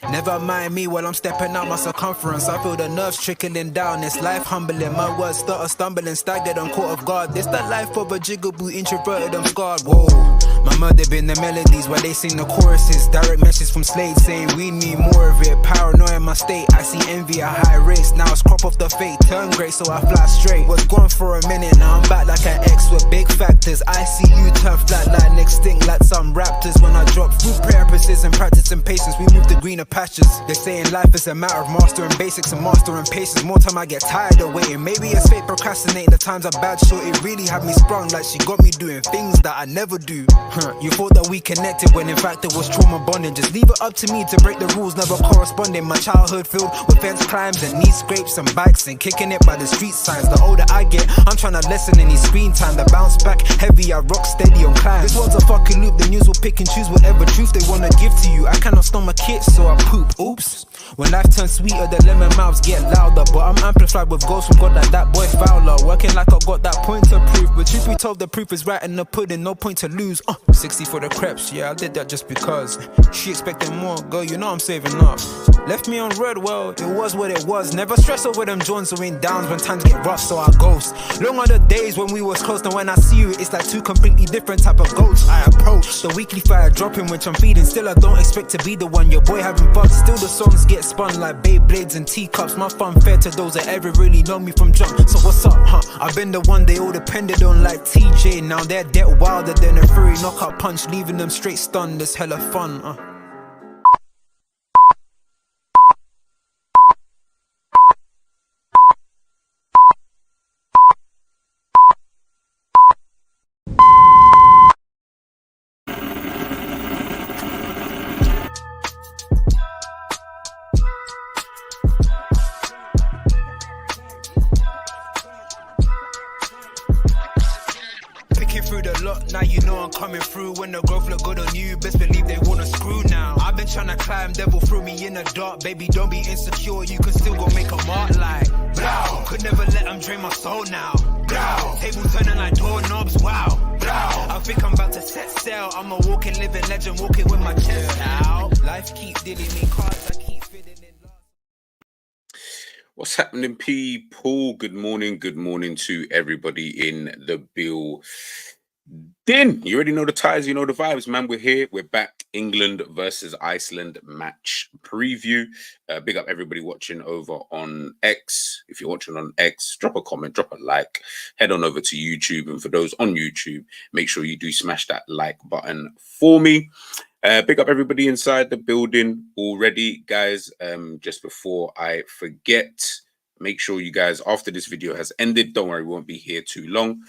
Never mind me while I'm stepping out my circumference. I feel the nerves trickling down, it's life humbling. My words stutter, stumbling, staggered, I'm caught off guard. This the life of a jigaboo, introverted, I'm scarred. Whoa, my mother been the melodies while they sing the choruses. Direct message from Slade saying we need more of it. Paranoia in my state, I see envy at high rates. Now it's crop off the fate, turn great so I fly straight. Was gone for a minute, now I'm back like an X with big factors. I see you turn flat like extinct like some raptors. When I drop through prayer, precision, practice and patience, we move to greener pastures. They're saying life is a matter of mastering basics and mastering patience. More time I get tired of waiting. Maybe it's fate procrastinating, the times are bad, so it really had me sprung. Like she got me doing things that I never do. You thought that we connected when in fact it was trauma bonding. Just leave it up to me to break the rules, never corresponding. My childhood filled with fence climbs and knee scrapes and bikes and kicking it by the street signs. The older I get, I'm trying to lessen any screen time. The bounce back heavy, I rock steady on climb. This one's a fucking loop, the news will pick and choose whatever truth they wanna give to you. I cannot stomach it, so I poop. Oops. When life turns sweeter, the lemon mouths get louder. But I'm amplified with ghosts from God like that boy Fowler. Working like I got that point to prove. But truth be told, the proof is right in the pudding, no point to lose. 60 for the crepes, yeah, I did that just because. She expecting more, girl, you know I'm saving up. Left me on red, well, it was what it was. Never stress over them joints or in downs when times get rough, so I ghost. Long are the days when we was close, and when I see you, it's like two completely different type of goats. I approach the weekly fire dropping, which I'm feeding. Still, I don't expect to be the one. Your boy having fun. Still, the songs get spun like Beyblades and teacups. My fun fair to those that ever really know me from jump. So what's up, huh? I've been the one they all depended on like TJ. Now they're dead wilder than a furry knockout punch, leaving them straight stunned. It's hella fun, Through the lot, now you know I'm coming through. When the growth look good on you, best believe they wanna screw now. I've been trying to climb, devil threw me in the dark. Baby, don't be insecure, you can still go make a mark like blow. Could never let them drain my soul now. Blow. Table turning like doorknobs, wow. Blow. I think I'm about to set sail. I'm a walking, living legend, walking with my chest out. Life keeps dealing me cards, I keep fitting in love. What's happening, people? Good morning to everybody in the building. You already know the ties, you know the vibes, man. We're here, we're back. England versus Iceland match preview. Big up everybody watching over on X. If you're watching on X, drop a comment, drop a like, head on over to YouTube. And for those on YouTube, make sure you do smash that like button for me. Big up everybody inside the building already, guys. Just before I forget, make sure you guys, after this video has ended, don't worry, we won't be here too long.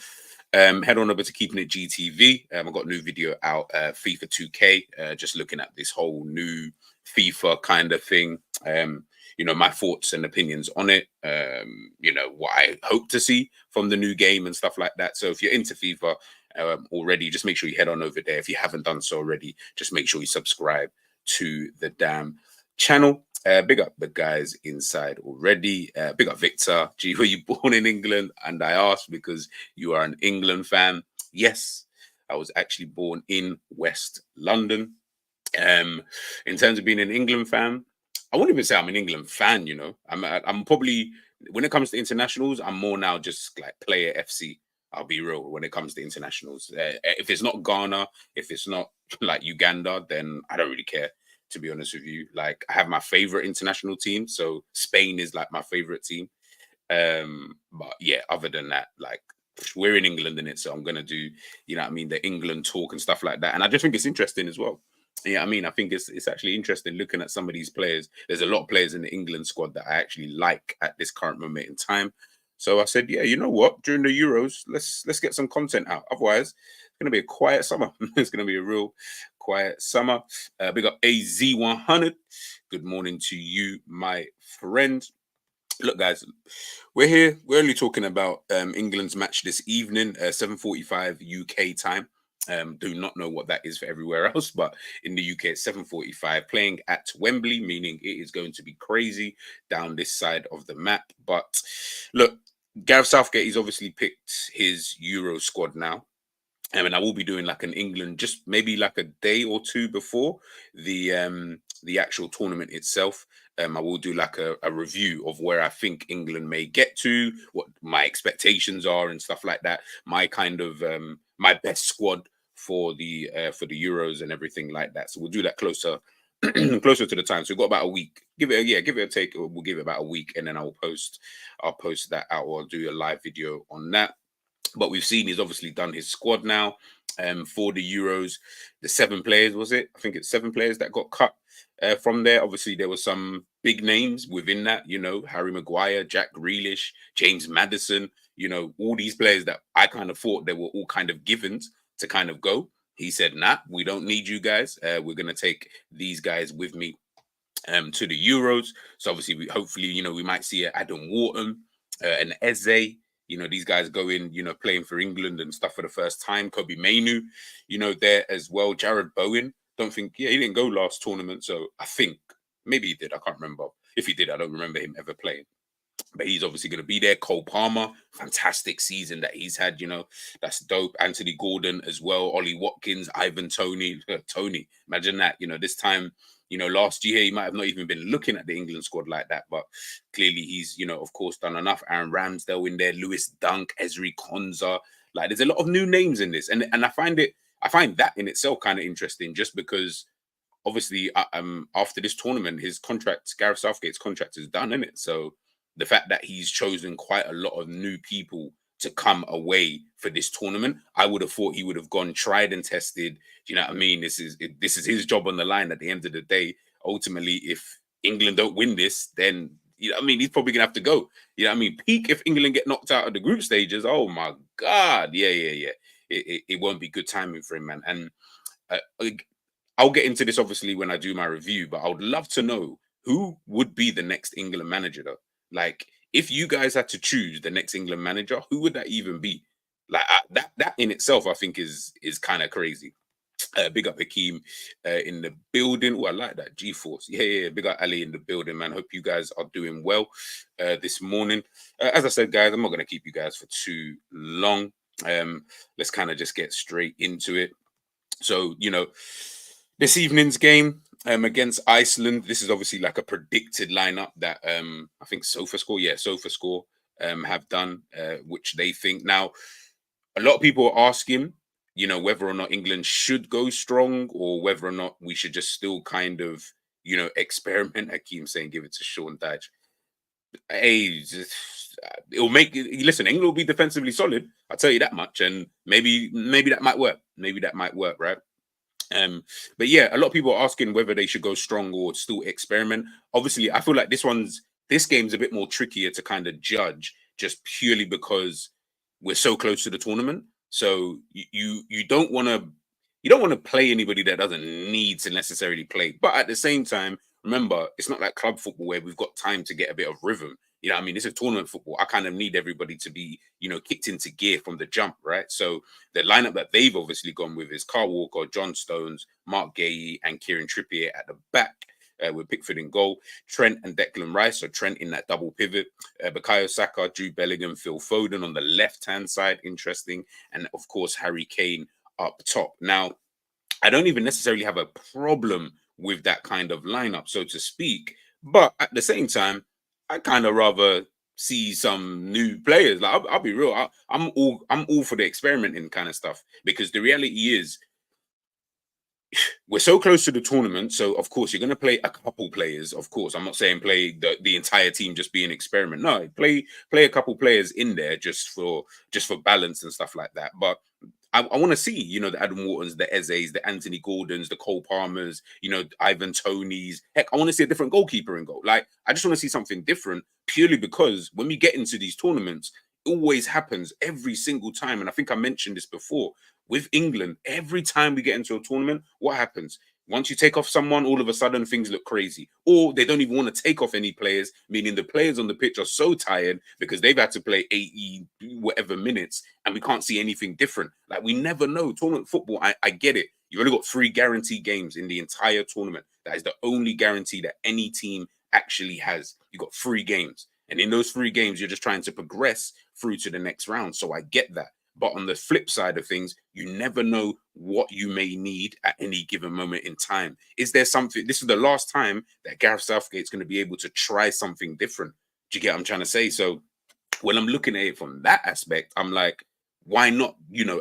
Head on over to Keeping It GTV. I've got a new video out, FIFA 2K, just looking at this whole new FIFA kind of thing. You know, my thoughts and opinions on it. You know, what I hope to see from the new game and stuff like that. So if you're into FIFA already, just make sure you head on over there. If you haven't done so already, just make sure you subscribe to the damn channel. Big up the guys inside already. Big up Victor. Gee, were you born in England? And I asked because you are an England fan. Yes, I was actually born in West London. In terms of being an England fan, I wouldn't even say I'm an England fan, you know. I'm probably, when it comes to internationals, I'm more now just like player FC. I'll be real when it comes to internationals. If it's not Ghana, if it's not like Uganda, then I don't really care. To be honest with you, like I have my favorite international team, so Spain is like my favorite team. But yeah, other than that, like we're in England in it, so I'm gonna do, you know what I mean, the England talk and stuff like that. And I just think it's interesting as well. Yeah, I mean, I think it's actually interesting looking at some of these players. There's a lot of players in the England squad that I actually like at this current moment in time. So I said, yeah, you know what? During the Euros, let's get some content out. Otherwise, it's gonna be a quiet summer. It's gonna be a real quiet summer. Big up AZ100. Good morning to you, my friend. Look, guys, we're here. We're only talking about England's match this evening, 7:45 UK time. Do not know what that is for everywhere else, but in the UK it's 7:45, playing at Wembley, meaning it is going to be crazy down this side of the map. But look, Gareth Southgate, he's obviously picked his Euro squad now. And I will be doing like an England, just maybe like a day or two before the the actual tournament itself. I will do like a review of where I think England may get to, what my expectations are, and stuff like that. My kind of my best squad for the Euros and everything like that. So we'll do that closer closer to the time. So we've got about a week. Give it a take. We'll give it about a week, and then I'll post that out, or I'll do a live video on that. But we've seen he's obviously done his squad now for the Euros. The 7 players, was it? I think it's 7 players that got cut from there. Obviously, there were some big names within that, you know, Harry Maguire, Jack Grealish, James Maddison, you know, all these players that I kind of thought they were all kind of givens to kind of go. He said, nah, we don't need you guys. We're going to take these guys with me to the Euros. So obviously, hopefully, you know, we might see Adam Wharton, an Eze, you know, these guys going, you know, playing for England and stuff for the first time. Kobe Mainu, you know, there as well. Jared Bowen, don't think, he didn't go last tournament. So I think maybe he did. I can't remember. If he did, I don't remember him ever playing. But he's obviously going to be there. Cole Palmer, fantastic season that he's had, you know, that's dope. Anthony Gordon as well. Ollie Watkins, Ivan Toney. Tony, imagine that, you know, this time, you know, last year he might have not even been looking at the England squad like that, but clearly he's, you know, of course, done enough. Aaron Ramsdale in there, Lewis Dunk, Ezri Konza. Like, there's a lot of new names in this, and I find that in itself kind of interesting, just because obviously after this tournament, Gareth Southgate's contract is done, isn't it? So the fact that he's chosen quite a lot of new people to come away for this tournament, I would have thought he would have gone tried and tested. Do you know what I mean? This is his job on the line at the end of the day. Ultimately, if England don't win this, then, you know what I mean, he's probably gonna have to go. You know what I mean? Peak if England get knocked out of the group stages. Oh my God, yeah. It won't be good timing for him, man. And I'll get into this obviously when I do my review, but I would love to know who would be the next England manager, though. Like, if you guys had to choose the next England manager, who would that even be? Like, that in itself, I think is kind of crazy. Big up Hakeem in the building. Oh, I like that. G-Force. Yeah. Big up Ali in the building, man. Hope you guys are doing well this morning. As I said, guys, I'm not going to keep you guys for too long. Let's kind of just get straight into it. So, you know, this evening's game against Iceland, this is obviously like a predicted lineup that I think SofaScore have done, which they think. Now, a lot of people are asking, you know, whether or not England should go strong, or whether or not we should just still kind of, you know, experiment. Hakeem saying give it to Sean Dyche. Hey, it'll make, listen, England will be defensively solid, I'll tell you that much, and maybe that might work. Maybe that might work, right? But yeah, a lot of people are asking whether they should go strong or still experiment. Obviously, I feel like this game's a bit more trickier to kind of judge, just purely because we're so close to the tournament. So you don't want to play anybody that doesn't need to necessarily play. But at the same time, remember, it's not like club football where we've got time to get a bit of rhythm. You know what I mean? It's a tournament football. I kind of need everybody to be, you know, kicked into gear from the jump, right? So the lineup that they've obviously gone with is Carl Walker, John Stones, Mark Gahey, and Kieran Trippier at the back, with Pickford in goal, Trent and Declan Rice. So Trent in that double pivot, Bukayo Saka, Jude Bellingham, Phil Foden on the left-hand side, interesting, and of course Harry Kane up top. Now, I don't even necessarily have a problem with that kind of lineup, so to speak, but at the same time, I kind of rather see some new players. Like, I'll be real, I'm all for the experimenting kind of stuff, because the reality is we're so close to the tournament. So of course you're going to play a couple players. Of course, I'm not saying play the entire team, just be an experiment. No, play a couple players in there just for balance and stuff like that. But I want to see, you know, the Adam Whartons, the Ezes, the Anthony Gordons, the Cole Palmers, you know, Ivan Toney's. Heck, I want to see a different goalkeeper in goal. Like, I just want to see something different, purely because when we get into these tournaments, it always happens every single time. And I think I mentioned this before with England. Every time we get into a tournament, what happens? Once you take off someone, all of a sudden things look crazy. Or they don't even want to take off any players, meaning the players on the pitch are so tired because they've had to play 80 whatever minutes and we can't see anything different. Like, we never know. Tournament football, I get it. You've only got 3 guaranteed games in the entire tournament. That is the only guarantee that any team actually has. You've got 3 games. And in those 3 games, you're just trying to progress through to the next round. So I get that. But on the flip side of things, you never know what you may need at any given moment in time. Is there something? This is the last time that Gareth Southgate's going to be able to try something different. Do you get what I'm trying to say? So when I'm looking at it from that aspect, I'm like, why not?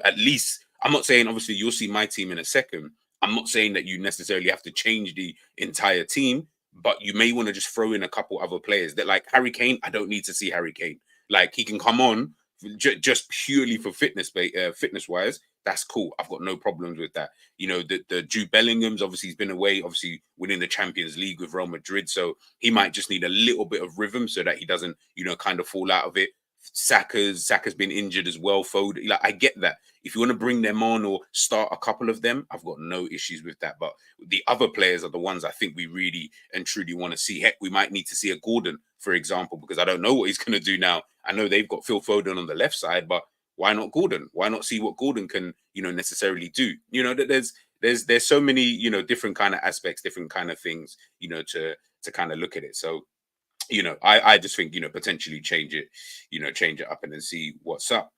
At least I'm not saying obviously you'll see my team in a second. I'm not saying that you necessarily have to change the entire team, but you may want to just throw in a couple other players that, like Harry Kane. I don't need to see Harry Kane. Like, he can come on just purely for fitness wise. That's cool. I've got no problems with that. The Jude Bellingham's obviously, he's been away, obviously winning the Champions League with Real Madrid, so he might just need a little bit of rhythm so that he doesn't, kind of fall out of it. Saka's been injured as well. Foden, like, I get that. If you want to bring them on or start a couple of them, I've got no issues with that. But the other players are the ones I think we really and truly want to see. Heck, we might need to see a Gordon, for example, because I don't know what he's going to do now. I know they've got Phil Foden on the left side, but why not Gordon? Why not see what Gordon can, necessarily do? There's so many, different kind of aspects, different kind of things, to kind of look at it. So, I just think, potentially change it up and then see what's up.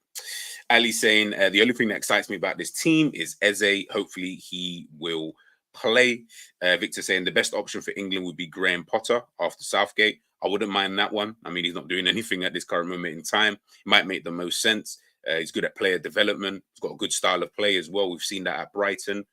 Ali saying, the only thing that excites me about this team is Eze. Hopefully he will play. Victor saying the best option for England would be Graham Potter after Southgate. I wouldn't mind that one. I mean, he's not doing anything at this current moment in time. It might make the most sense. He's good at player development. He's got a good style of play as well. We've seen that at Brighton.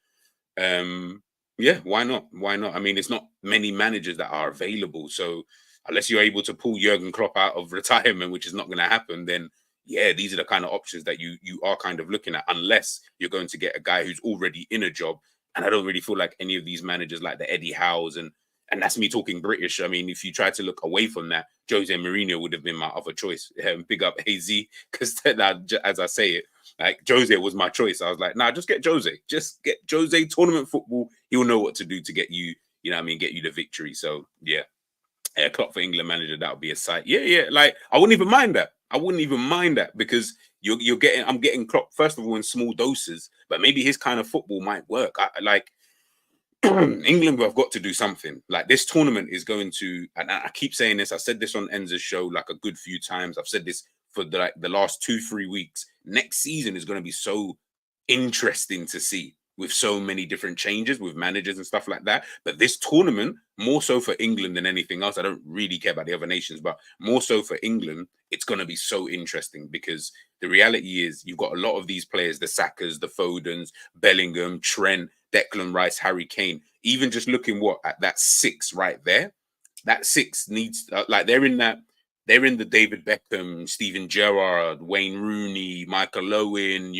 Yeah, why not? Why not? I mean, it's not many managers that are available. So unless you're able to pull Jurgen Klopp out of retirement, which is not going to happen, then yeah, these are the kind of options that you are kind of looking at, unless you're going to get a guy who's already in a job. And I don't really feel like any of these managers, like the Eddie Howes, and that's me talking British. I mean, if you try to look away from that, Jose Mourinho would have been my other choice. Big up AZ, because as I say it, like, Jose was my choice. I was like, nah, just get Jose. Just get Jose. Tournament football, he'll know what to do to get you, get you the victory. So yeah. Klopp for England manager, that would be a sight. Yeah. Like, I wouldn't even mind that. Because I'm getting Klopp, first of all, in small doses, but maybe his kind of football might work. England have got to do something. Like, this tournament is going to, and I keep saying this, I said this on Enza's show like a good few times. I've said this for the last 2-3 weeks. Next season is going to be so interesting to see, with so many different changes with managers and stuff like that. But this tournament, more so for England than anything else, I don't really care about the other nations, but more so for England, it's going to be so interesting, because the reality is you've got a lot of these players, the Sakas, the Fodens, Bellingham, Trent, Declan Rice, Harry Kane, even just looking at that six right there, that six needs, they're in the David Beckham, Steven Gerrard, Wayne Rooney, Michael Owen,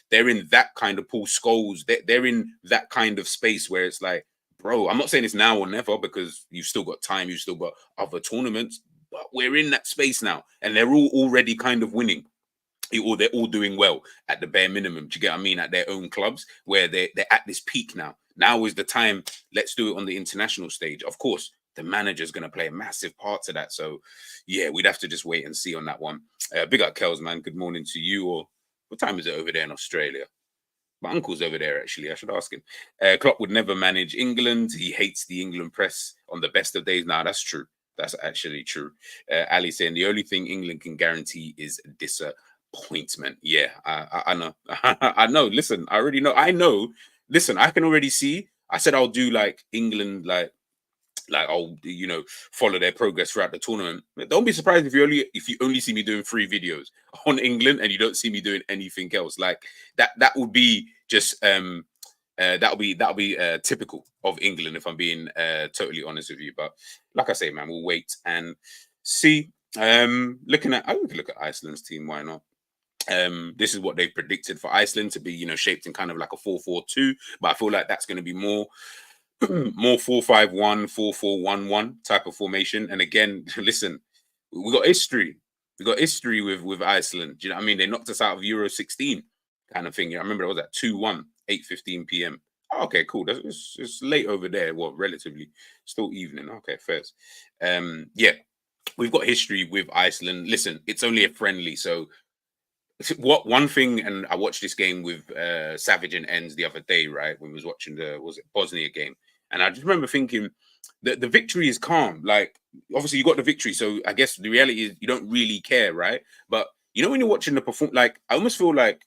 they're in that kind of Paul Scholes. They're in that kind of space where it's like, bro, I'm not saying it's now or never, because you've still got time, you've still got other tournaments, but we're in that space now, and they're all already kind of winning. Or they're all doing well at the bare minimum. Do you get what I mean? At their own clubs, where they're at this peak now. Now is the time. Let's do it on the international stage. Of course, the manager's going to play a massive part to that. So, yeah, we'd have to just wait and see on that one. Big up, Kels, man. Good morning to you. Or what time is it over there in Australia? My uncle's over there, actually. I should ask him. Klopp would never manage England. He hates the England press on the best of days. Now, that's true. That's actually true. Ali saying the only thing England can guarantee is disappointment. Yeah, I know. I know. Listen, I already know. I know. Listen, I can already see. I said I'll do like England, like I'll follow their progress throughout the tournament. Don't be surprised if you only see me doing 3 videos on England and you don't see me doing anything else. Like that would be just that'll be typical of England, if I'm being totally honest with you. But like I say, man, we'll wait and see. We can look at Iceland's team. Why not? This is what they've predicted for Iceland to be, shaped in kind of like a 4-4-2, but I feel like that's going to be more 4-5-1, 4-4-1-1 type of formation. And again, listen, we got history. With Iceland. Do you know what I mean? They knocked us out of Euro 16 kind of thing. I remember it was at 2-1, 8:15 p.m. Oh, okay, cool. It's late over there. Well, relatively still evening. Okay, first. Yeah, we've got history with Iceland. Listen, it's only a friendly, so one thing, and I watched this game with Savage and Ends the other day, right? When we was watching the Bosnia game, and I just remember thinking that the victory is calm. Like, obviously you got the victory, so I guess the reality is you don't really care, right? But you know, when you're watching the perform, like I almost feel like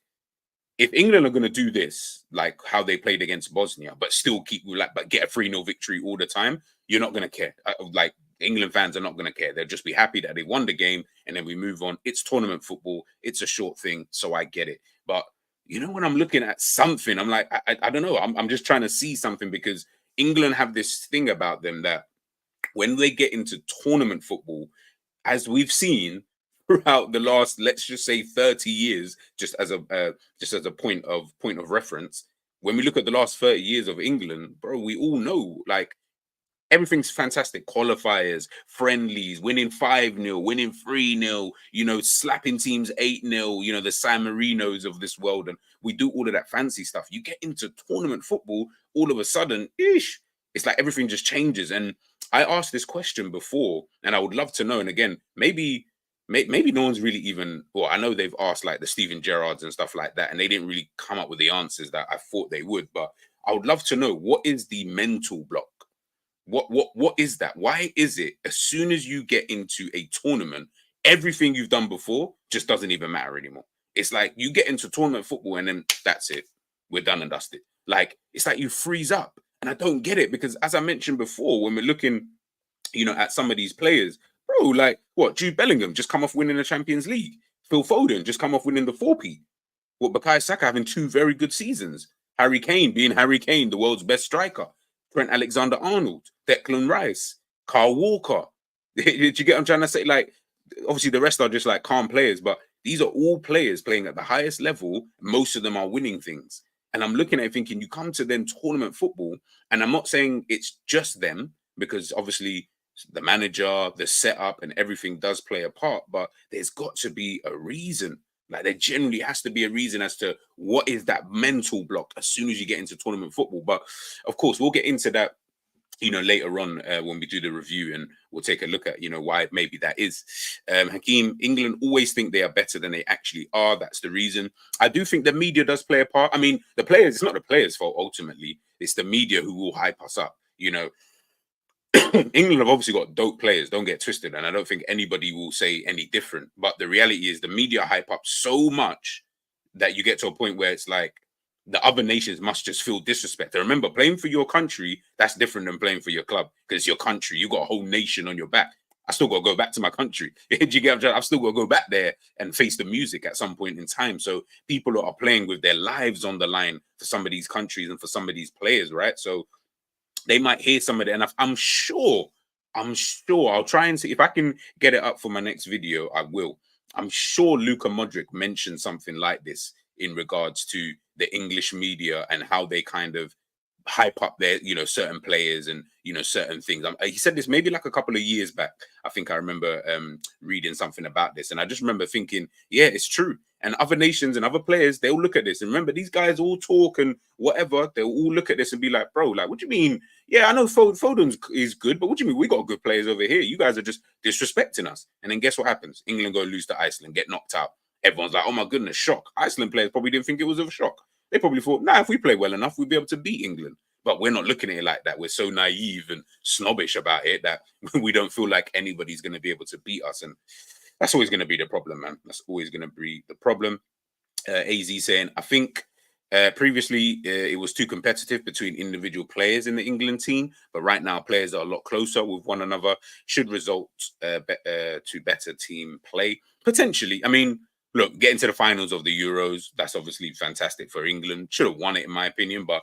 if England are going to do this, like how they played against Bosnia, but still keep like, but get a 3-0 victory all the time, you're not going to care. Like England fans are not going to care. They'll just be happy that they won the game and then we move on. It's tournament football. It's a short thing, so I get it. But you know, when I'm looking at something, I'm like, I don't know. I'm just trying to see something because England have this thing about them that when they get into tournament football, as we've seen throughout the last, let's just say 30 years, just as a point of reference, when we look at the last 30 years of England, bro, we all know like everything's fantastic. Qualifiers, friendlies, winning 5-0, winning 3-0, you know, slapping teams 8-0, you know, the San Marinos of this world. And we do all of that fancy stuff. You get into tournament football, all of a sudden, it's like everything just changes. And I asked this question before, and I would love to know. And again, maybe no one's really even, well, I know they've asked like the Steven Gerrards and stuff like that, and they didn't really come up with the answers that I thought they would. But I would love to know, what is the mental block? What is that? Why is it as soon as you get into a tournament, everything you've done before just doesn't even matter anymore? It's like you get into tournament football and then that's it. We're done and dusted. Like it's like you freeze up. And I don't get it because as I mentioned before, when we're looking, you know, at some of these players, bro, like what? Jude Bellingham just come off winning the Champions League. Phil Foden just come off winning the 4P. What, Bukayo Saka having 2 very good seasons. Harry Kane being Harry Kane, the world's best striker. Trent Alexander-Arnold, Declan Rice, Carl Walker. Did you get what I'm trying to say? Like, obviously the rest are just like calm players, but these are all players playing at the highest level. Most of them are winning things. And I'm looking at it thinking, you come to then tournament football, and I'm not saying it's just them, because obviously the manager, the setup, and everything does play a part, but there's got to be a reason. Like there generally has to be a reason as to what is that mental block as soon as you get into tournament football. But of course, we'll get into that, you know, later on when we do the review, and we'll take a look at, you know, why maybe that is. Hakeem, England always think they are better than they actually are. That's the reason. I do think the media does play a part. I mean, the players, it's not the players' fault ultimately. It's the media who will hype us up, you know. England have obviously got dope players, don't get twisted, and I don't think anybody will say any different. But the reality is the media hype up so much that you get to a point where it's like the other nations must just feel disrespect. And remember, playing for your country, that's different than playing for your club, because it's your country. You got a whole nation on your back. I still got to go back to my country. Do you get what I'm saying? I've still got to go back there and face the music at some point in time. So people are playing with their lives on the line for some of these countries and for some of these players, right? So they might hear some of it, and I'm sure I'll try and see if I can get it up for my next video. I will. I'm sure Luka Modric mentioned something like this in regards to the English media and how they kind of hype up their, you know, certain players and, you know, certain things. He said this maybe like a couple of years back. I think I remember reading something about this, and I just remember thinking, yeah, it's true. And other nations and other players, they'll look at this. And remember, these guys all talk and whatever. They'll all look at this and be like, bro, like, what do you mean? Yeah, I know Foden is good, but what do you mean? We got good players over here. You guys are just disrespecting us. And then guess what happens? England go lose to Iceland, get knocked out. Everyone's like, oh my goodness, shock. Iceland players probably didn't think it was a shock. They probably thought, nah, if we play well enough, we'd be able to beat England. But we're not looking at it like that. We're so naive and snobbish about it that we don't feel like anybody's going to be able to beat us. And that's always going to be the problem, man. That's always going to be the problem. AZ saying, I think previously it was too competitive between individual players in the England team, but right now players are a lot closer with one another. Should result to better team play. Potentially. I mean, look, getting to the finals of the Euros, that's obviously fantastic for England. Should have won it, in my opinion, but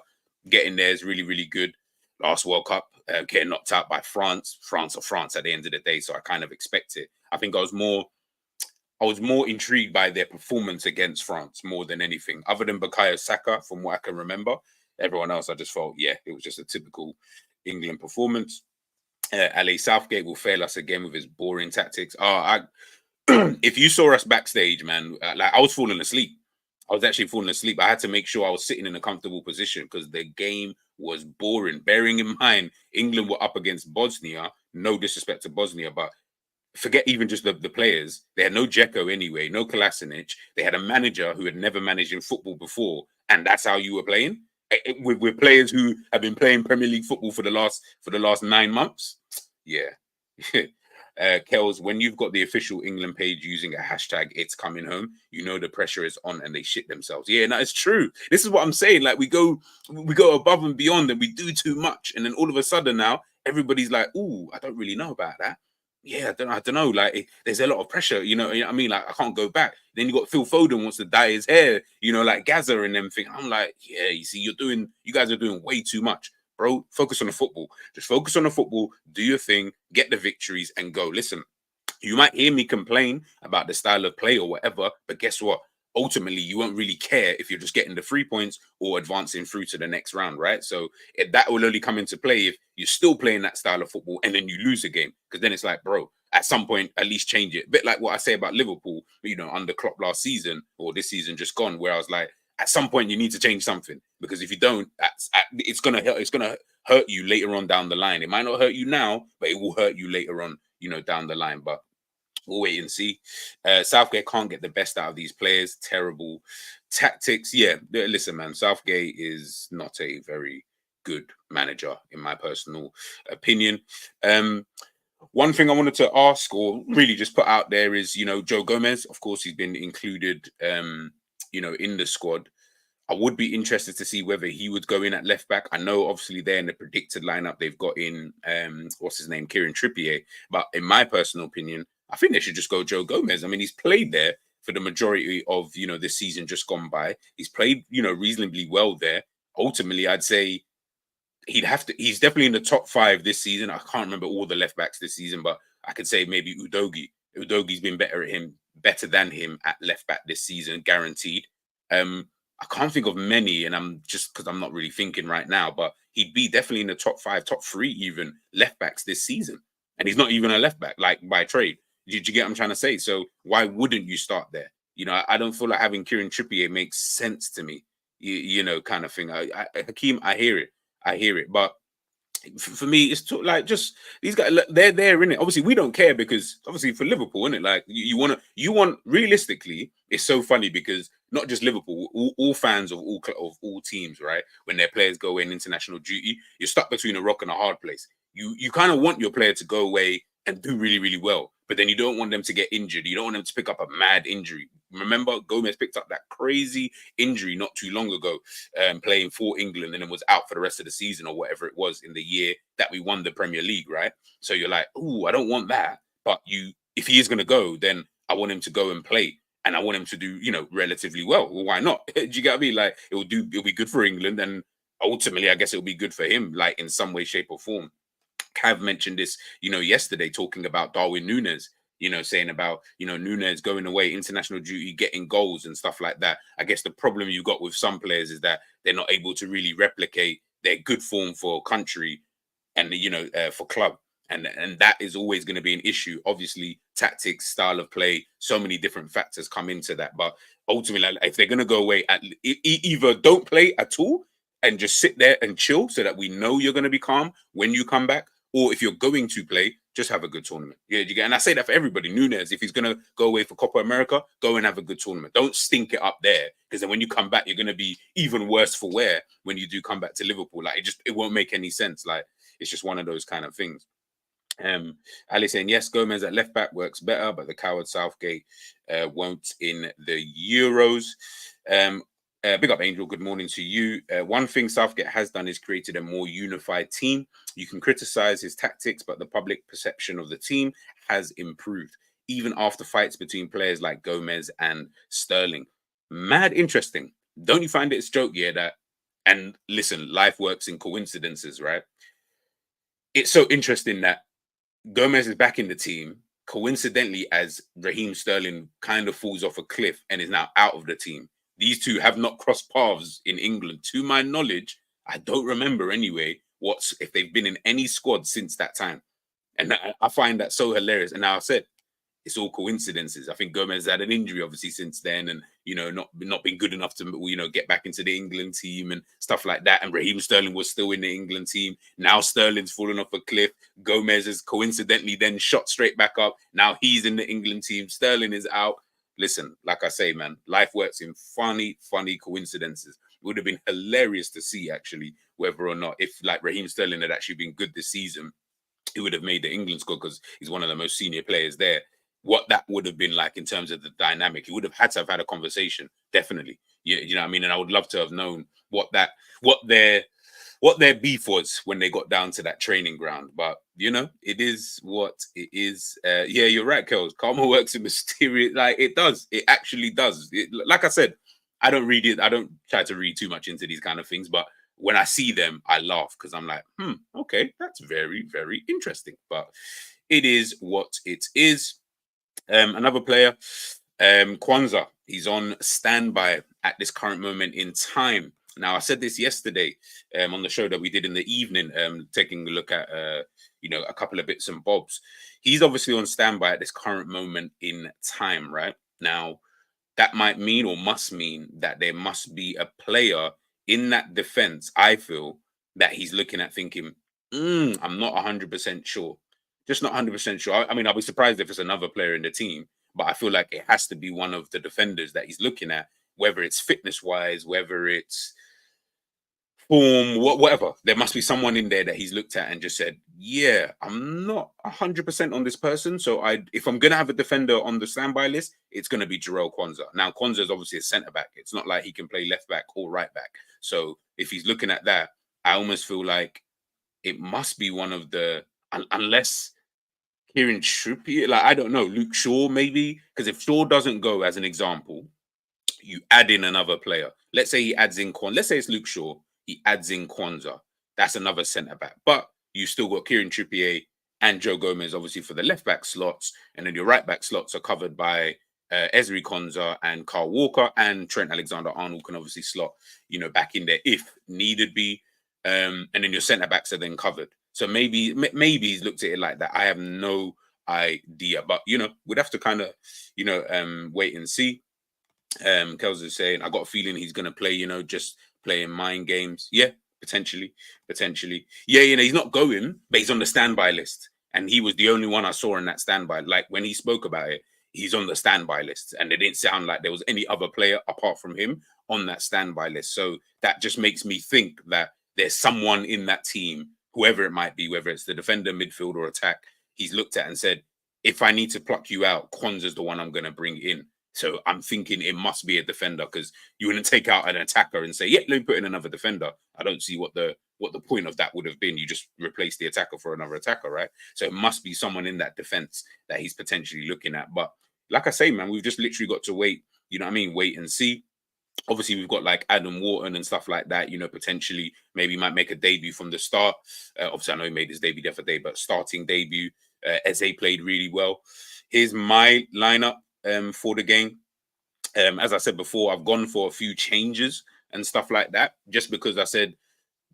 getting there is really, really good. Last World Cup, getting knocked out by France at the end of the day, so I kind of expect it. I think I was more intrigued by their performance against France more than anything. Other than Bukayo Saka, from what I can remember, everyone else I just felt, yeah, it was just a typical England performance. LA Southgate will fail us again with his boring tactics. If you saw us backstage, man, like I was falling asleep. I was actually falling asleep. I had to make sure I was sitting in a comfortable position because the game was boring. Bearing in mind, England were up against Bosnia. No disrespect to Bosnia, but forget even just the players. They had no Dzeko anyway, no Kolasinac. They had a manager who had never managed in football before, and that's how you were playing with players who have been playing Premier League football for the last 9 months. Yeah. Kels, when you've got the official England page using a hashtag "It's coming home," you know the pressure is on and they shit themselves. Yeah, no, it's true. This is what I'm saying. Like we go above and beyond and we do too much, and then all of a sudden now everybody's like, "Ooh, I don't really know about that." Yeah, I don't know. Like, there's a lot of pressure, you know what I mean? Like, I can't go back. Then you got Phil Foden wants to dye his hair, you know, like Gaza and them thing. I'm like, yeah, you see, you guys are doing way too much, bro. Focus on the football. Just focus on the football, do your thing, get the victories, and go. Listen, you might hear me complain about the style of play or whatever, but guess what? Ultimately, you won't really care if you're just getting the 3 points or advancing through to the next round, right? So that will only come into play if you're still playing that style of football and then you lose a game. Because then it's like, bro, at some point, at least change it. A bit like what I say about Liverpool, you know, under Klopp last season or this season just gone, where I was like, at some point you need to change something, because if you don't, it's gonna hurt you later on down the line. It might not hurt you now, but it will hurt you later on, you know, down the line. But we'll wait and see. Southgate can't get the best out of these players. Terrible tactics. Yeah, listen, man. Southgate is not a very good manager, in my personal opinion. One thing I wanted to ask, or really just put out there, is, you know, Joe Gomez. Of course, he's been included, you know, in the squad. I would be interested to see whether he would go in at left back. I know, obviously, they're in the predicted lineup. They've got in, what's his name, Kieran Trippier. But in my personal opinion, I think they should just go Joe Gomez. I mean, he's played there for the majority of, you know, this season just gone by. He's played, you know, reasonably well there. Ultimately, I'd say he's definitely in the top 5 this season. I can't remember all the left backs this season, but I could say maybe Udogie. Udogie's been better than him at left back this season, guaranteed. I can't think of many, and I'm just because I'm not really thinking right now, but he'd be definitely in the top 5, top 3 even left backs this season. And he's not even a left back, like by trade. Did you get what I'm trying to say? So why wouldn't you start there? You know, I don't feel like having Kieran Trippier makes sense to me, you know, kind of thing. Hakeem, I hear it. But for me, it's like just these guys. They're there, in it. Obviously, we don't care because obviously for Liverpool, isn't it? Like you want realistically. It's so funny because not just Liverpool, all fans of all teams, right? When their players go in international duty, you're stuck between a rock and a hard place. You kind of want your player to go away and do really, really well, but then you don't want them to get injured. You don't want them to pick up a mad injury. Remember, Gomez picked up that crazy injury not too long ago, playing for England, and then was out for the rest of the season or whatever it was in the year that we won the Premier League, right? So you're like, ooh, I don't want that. But if he is going to go, then I want him to go and play. And I want him to do, you know, relatively well. Well, why not? Do you get what I mean? Like, it'll be good for England. And ultimately, I guess it'll be good for him, like in some way, shape or form. Cav mentioned this, you know, yesterday, talking about Darwin Núñez, you know, saying about, you know, Núñez going away, international duty, getting goals and stuff like that. I guess the problem you got with some players is that they're not able to really replicate their good form for country and, you know, for club. And that is always going to be an issue. Obviously, tactics, style of play, so many different factors come into that. But ultimately, if they're going to go away, either don't play at all and just sit there and chill so that we know you're going to be calm when you come back, or if you're going to play, just have a good tournament. Yeah, you get. And I say that for everybody. Núñez, if he's going to go away for Copa America, go and have a good tournament. Don't stink it up there, because then when you come back, you're going to be even worse for wear when you do come back to Liverpool. Like, it won't make any sense. Like, it's just one of those kind of things. Ali saying, yes, Gomez at left back works better, but the coward Southgate won't in the Euros. Big up, Angel. Good morning to you. One thing Southgate has done is created a more unified team. You can criticize his tactics, but the public perception of the team has improved, even after fights between players like Gomez and Sterling. Mad interesting. Don't you find it a joke, yeah, that, and listen, life works in coincidences, right? It's so interesting that Gomez is back in the team, coincidentally, as Raheem Sterling kind of falls off a cliff and is now out of the team. These two have not crossed paths in England. To my knowledge, I don't remember anyway if they've been in any squad since that time. And I find that so hilarious. And now I said, it's all coincidences. I think Gomez had an injury, obviously, since then, and, you know, not been good enough to, you know, get back into the England team and stuff like that. And Raheem Sterling was still in the England team. Now Sterling's fallen off a cliff. Gomez has coincidentally then shot straight back up. Now he's in the England team. Sterling is out. Listen, like I say, man, life works in funny coincidences. It would have been hilarious to see, actually, whether or not, if like Raheem Sterling had actually been good this season, he would have made the England squad because he's one of the most senior players there. What that would have been like in terms of the dynamic, he would have had to have had a conversation, definitely. You know what I mean? And I would love to have known what their beef was when they got down to that training ground. But you know, it is what it is. Yeah, you're right, Kels. Karma works in mysterious, like it does. It actually does. Like I said, I don't read it. I don't try to read too much into these kind of things, but when I see them, I laugh because I'm like, okay, that's very, very interesting. But it is what it is. Another player, Quansah, he's on standby at this current moment in time. Now, I said this yesterday on the show that we did in the evening, taking a look at a couple of bits and bobs. He's obviously on standby at this current moment in time, right? Now, that might mean or must mean that there must be a player in that defense, I feel, that he's looking at thinking, I'm not 100% sure. Just not 100% sure. I mean, I'll be surprised if it's another player in the team, but I feel like it has to be one of the defenders that he's looking at, whether it's fitness-wise, whether it's form, whatever. There must be someone in there that he's looked at and just said, yeah, I'm not 100% on this person. So if I'm going to have a defender on the standby list, it's going to be Jarell Quansah. Now, Quansah is obviously a centre-back. It's not like he can play left-back or right-back. So if he's looking at that, I almost feel like it must be one of the, unless Kieran Trippier, like, I don't know, Luke Shaw maybe, because if Shaw doesn't go, as an example, you add in another player. Let's say he adds in let's say it's Luke Shaw, he adds in Quansah. That's another centre-back. But you still got Kieran Trippier and Joe Gomez, obviously, for the left-back slots, and then your right-back slots are covered by Ezri Konsa and Carl Walker, and Trent Alexander-Arnold can obviously slot, back in there if needed be. And then your centre-backs are then covered. So maybe he's looked at it like that. I have no idea. But, we'd have to kind of, wait and see. Kels is saying, I got a feeling he's going to play, just playing mind games. Yeah, potentially. Yeah, he's not going, but he's on the standby list. And he was the only one I saw in that standby. Like, when he spoke about it, he's on the standby list. And it didn't sound like there was any other player apart from him on that standby list. So that just makes me think that there's someone in that team, whoever it might be, whether it's the defender, midfield, or attack, he's looked at and said, if I need to pluck you out, Quansah's the one I'm going to bring in. So I'm thinking it must be a defender, because you wouldn't take out an attacker and say, yeah, let me put in another defender. I don't see what the point of that would have been. You just replace the attacker for another attacker, right? So it must be someone in that defense that he's potentially looking at. But like I say, man, we've just literally got to wait, wait and see. Obviously, we've got like Adam Wharton and stuff like that, potentially maybe might make a debut from the start. Obviously, I know he made his debut the other day, but starting debut, Eze played really well. Here's my lineup for the game. As I said before, I've gone for a few changes and stuff like that, just because I said,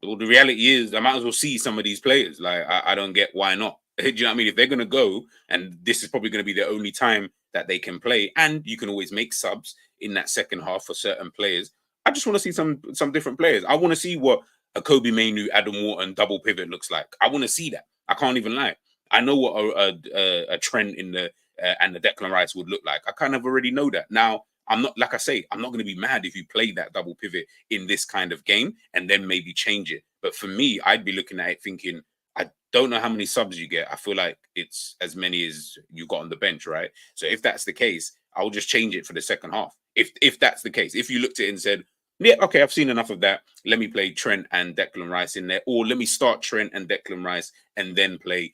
well, the reality is I might as well see some of these players. Like, I don't get why not. Do you know what I mean? If they're going to go, and this is probably going to be the only time that they can play, and you can always make subs in that second half for certain players, I just want to see some different players. I want to see what a Kobe Mainu, Adam Wharton double pivot looks like. I want to see that. I can't even lie. I know what a Trent in the and the Declan Rice would look like. I kind of already know that. Now, I'm not, like I say, I'm not going to be mad if you play that double pivot in this kind of game and then maybe change it. But for me, I'd be looking at it thinking, I don't know how many subs you get. I feel like it's as many as you got on the bench, right? So if that's the case, I'll just change it for the second half. If that's the case, if you looked at it and said, yeah, okay, I've seen enough of that, let me play Trent and Declan Rice in there, or let me start Trent and Declan Rice and then play,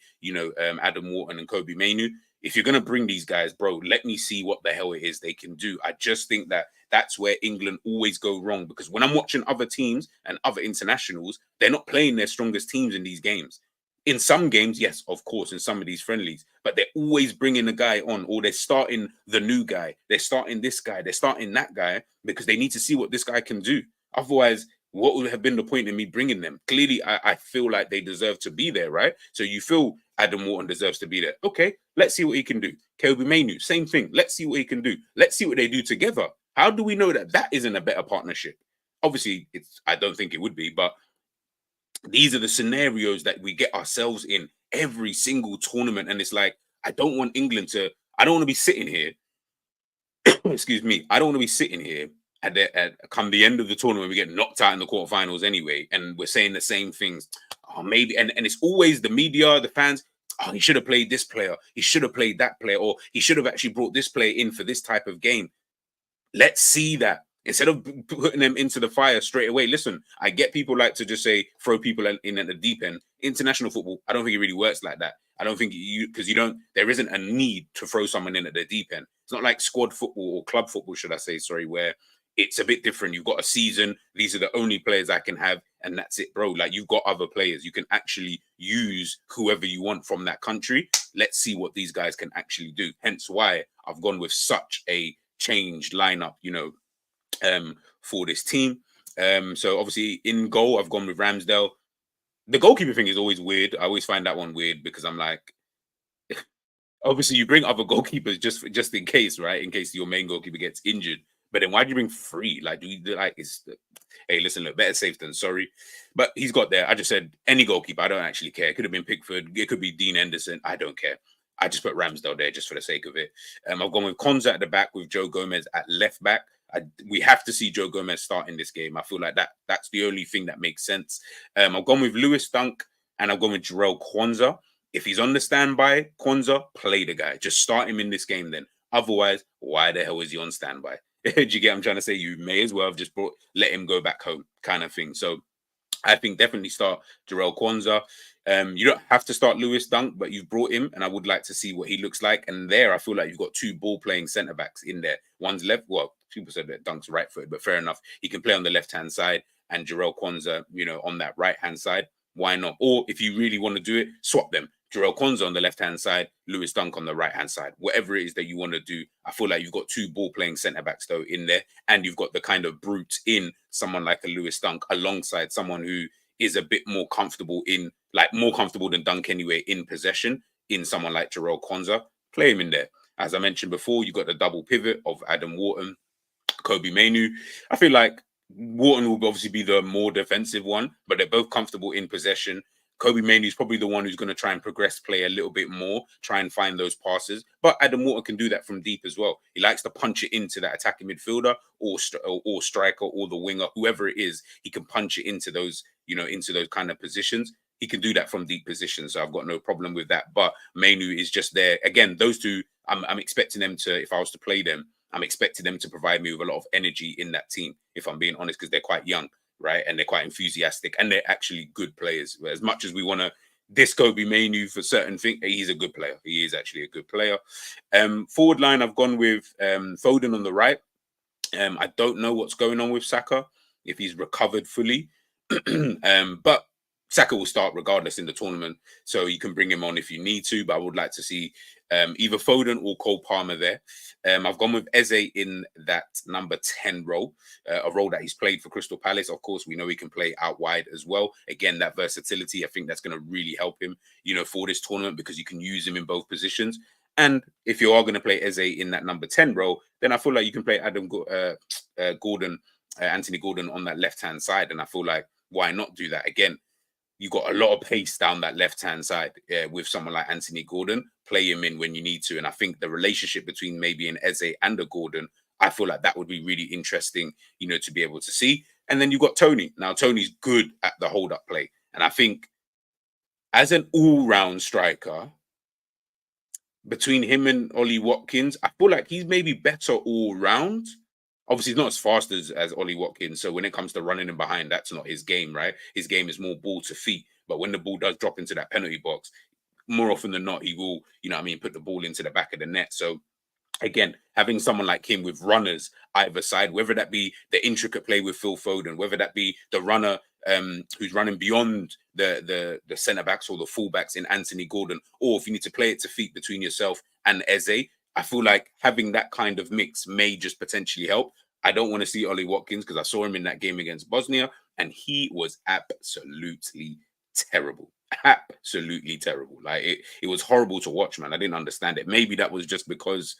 Adam Wharton and Kobe Mainu. If you're going to bring these guys, bro, let me see what the hell it is they can do. I just think that that's where England always go wrong, because when I'm watching other teams and other internationals, they're not playing their strongest teams in these games. In some games, yes, of course, in some of these friendlies, but they're always bringing a guy on, or they're starting the new guy. They're starting this guy. They're starting that guy because they need to see what this guy can do. Otherwise, what would have been the point in me bringing them? Clearly, I feel like they deserve to be there, right? So you feel Adam Wharton deserves to be there. Okay, let's see what he can do. Kobe Mainu, same thing. Let's see what he can do. Let's see what they do together. How do we know that that isn't a better partnership? Obviously, I don't think it would be, but these are the scenarios that we get ourselves in every single tournament. And it's like, I don't want to be sitting here. Excuse me. I don't want to be sitting here come the end of the tournament, we get knocked out in the quarterfinals anyway, and we're saying the same things. Oh, maybe, and it's always the media, the fans. oh, he should have played this player, he should have played that player, or he should have actually brought this player in for this type of game. Let's see that instead of putting them into the fire straight away. Listen, I get people like to just say throw people in at the deep end. International football, I don't think it really works like that. I don't think because you don't. There isn't a need to throw someone in at the deep end. It's not like squad football or club football, should I say? Sorry, where it's a bit different. You've got a season. These are the only players I can have, and that's it, bro. Like, you've got other players. You can actually use whoever you want from that country. Let's see what these guys can actually do. Hence why I've gone with such a changed lineup, for this team. So obviously in goal, I've gone with Ramsdale. The goalkeeper thing is always weird. I always find that one weird because I'm like, obviously you bring other goalkeepers just in case, right? In case your main goalkeeper gets injured. But then why do you bring three? Like, hey, listen, look, better safe than sorry. But he's got there. I just said any goalkeeper. I don't actually care. It could have been Pickford. It could be Dean Henderson. I don't care. I just put Ramsdale there just for the sake of it. I've gone with Quansah at the back with Joe Gomez at left back. We have to see Joe Gomez start in this game. I feel like that's the only thing that makes sense. I've gone with Lewis Dunk and I've gone with Jarell Quansah. If he's on the standby, Quansah, play the guy. Just start him in this game then. Otherwise, why the hell is he on standby? Do you get what I'm trying to say? You may as well have just let him go back home kind of thing. So I think definitely start Jarell Quansah. You don't have to start Lewis Dunk, but you've brought him, and I would like to see what he looks like. And there, I feel like you've got two ball-playing centre-backs in there. One's left. Well, people said that Dunk's right-footed, but fair enough. He can play on the left-hand side, and Jarell Quansah, on that right-hand side. Why not? Or if you really want to do it, swap them. Jarell Quansah on the left-hand side, Lewis Dunk on the right-hand side. Whatever it is that you want to do, I feel like you've got two ball-playing centre-backs, though, in there. And you've got the kind of brute in someone like a Lewis Dunk alongside someone who is a bit more comfortable more comfortable than Dunk anyway, in possession, in someone like Jarell Quansah. Play him in there. As I mentioned before, you've got the double pivot of Adam Wharton, Kobe Mainoo. I feel like Wharton will obviously be the more defensive one, but they're both comfortable in possession. Kobe Mainoo is probably the one who's going to try and progress play a little bit more, try and find those passes. But Adam Wharton can do that from deep as well. He likes to punch it into that attacking midfielder or striker or the winger, whoever it is. He can punch it into those, into those kind of positions. He can do that from deep positions, so I've got no problem with that. But Mainoo is just there. Again, those two, I'm expecting them to, if I was to play them, I'm expecting them to provide me with a lot of energy in that team, if I'm being honest, because they're quite young, right? And they're quite enthusiastic, and they're actually good players. As much as we want to diss Kobe Mainoo for certain things, he's a good player. He is actually a good player. Forward line, I've gone with Foden on the right. I don't know what's going on with Saka, if he's recovered fully. But Saka will start regardless in the tournament, so you can bring him on if you need to. But I would like to see either Foden or Cole Palmer there. I've gone with Eze in that number 10 role, a role that he's played for Crystal Palace. Of course, we know he can play out wide as well. Again, that versatility, I think that's going to really help him, for this tournament, because you can use him in both positions. And if you are going to play Eze in that number 10 role, then I feel like you can play Anthony Gordon on that left-hand side. And I feel like, why not do that? Again, you got a lot of pace down that left-hand side with someone like Anthony Gordon. Play him in when you need to. And I think the relationship between maybe an Eze and a Gordon, I feel like that would be really interesting, to be able to see. And then you've got Tony. Now, Tony's good at the hold-up play. And I think as an all-round striker, between him and Ollie Watkins, I feel like he's maybe better all-round. Obviously, he's not as fast as Ollie Watkins. So when it comes to running in behind, that's not his game, right? His game is more ball to feet. But when the ball does drop into that penalty box, more often than not, he will, put the ball into the back of the net. So again, having someone like him with runners either side, whether that be the intricate play with Phil Foden, whether that be the runner who's running beyond the centre backs or the full backs in Anthony Gordon, or if you need to play it to feet between yourself and Eze, I feel like having that kind of mix may just potentially help. I don't want to see Ollie Watkins because I saw him in that game against Bosnia and he was absolutely terrible. Absolutely terrible. Like it was horrible to watch, man. I didn't understand it. Maybe that was just because